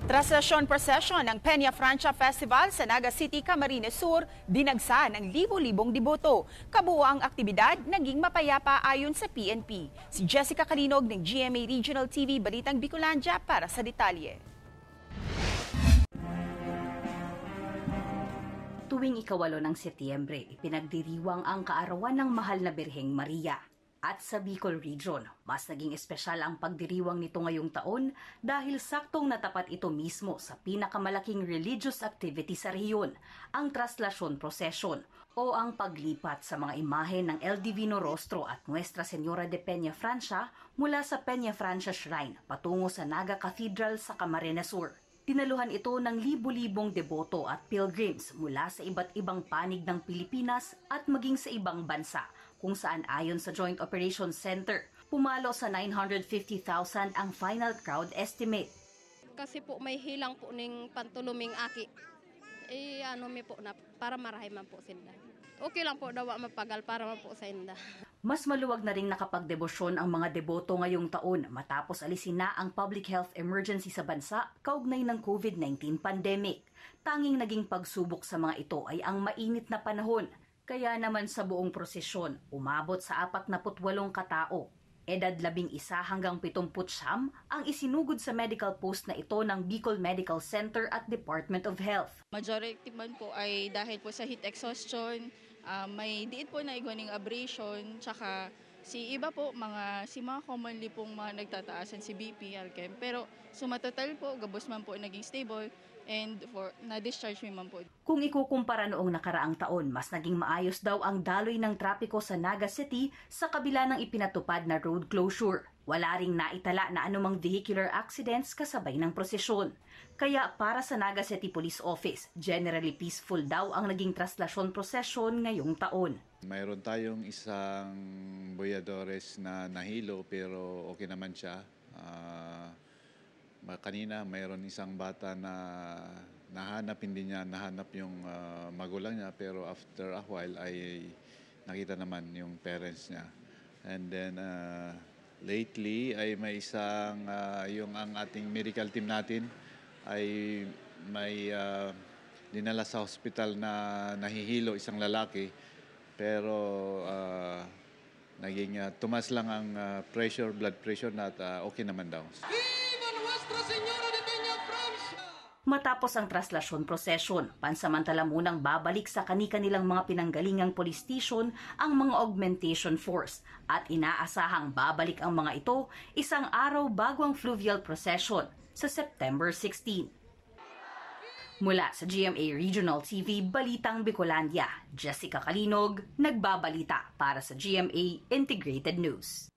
Traslasyon procession ng Peña Francia Festival sa Naga City, Camarines Sur, dinagsa ng libo-libong deboto. Kabuuang aktibidad naging mapayapa ayon sa PNP. Si Jessica Kalinog ng GMA Regional TV Balitang Bicolandia para sa detalye. Tuwing ikawalo ng Setyembre, ipinagdiriwang ang kaarawan ng Mahal na Birheng Maria. At sa Bicol Region, mas naging espesyal ang pagdiriwang nito ngayong taon dahil saktong natapat ito mismo sa pinakamalaking religious activity sa rehiyon, ang Traslasyon Procession o ang paglipat sa mga imahe ng El Divino Rostro at Nuestra Señora de Peña Francia mula sa Peña Francia Shrine patungo sa Naga Cathedral sa Camarines Sur. Tinaluhan ito ng libo-libong deboto at pilgrims mula sa iba't ibang panig ng Pilipinas at maging sa ibang bansa, kung saan ayon sa Joint Operations Center, pumalo sa 950,000 ang final crowd estimate. Kasi po may hilang po ning pantuluming aki. May po na para marahay man po sila. Okay lang po daw mapagal para man po sa inda. Mas maluwag na ring nakapagdebosyon ang mga deboto ngayong taon matapos alisin na ang public health emergency sa bansa kaugnay ng COVID-19 pandemic. Tanging naging pagsubok sa mga ito ay ang mainit na panahon. Kaya naman sa buong prosesyon, umabot sa 48 katao. Edad 11 hanggang 79 ang isinugod sa medical post na ito ng Bicol Medical Center at Department of Health. Majority man po ay dahil po sa heat exhaustion, may diit po na igwaning abrasion, tsaka si mga commonly pong mga nagtataasan si BP, Alchem. Pero sumatotal po, gabos man po naging stable and na-discharge man po. Kung ikukumpara noong nakaraang taon, mas naging maayos daw ang daloy ng trapiko sa Naga City sa kabila ng ipinatupad na road closure. Wala ring naitala na anumang vehicular accidents kasabay ng prosesyon. Kaya para sa Naga City Police Office, generally peaceful daw ang naging traslasyon procession ngayong taon. Mayroon tayong isang boyadores na nahilo pero okay naman siya. Kanina mayroon isang bata na hindi niya nahanap yung magulang niya pero after a while ay nakita naman yung parents niya. And then lately ay may isang yung ang ating medical team natin ay may dinala sa hospital na nahihilo isang lalaki pero naging tumas lang ang blood pressure na okay naman daw. Matapos ang traslasyon procession, pansamantala munang babalik sa kani-kanilang mga pinanggalingang police station ang mga augmentation force at inaasahang babalik ang mga ito isang araw bago ang fluvial procession sa September 16. Mula sa GMA Regional TV Balitang Bicolandia, Jessica Kalinog, nagbabalita para sa GMA Integrated News.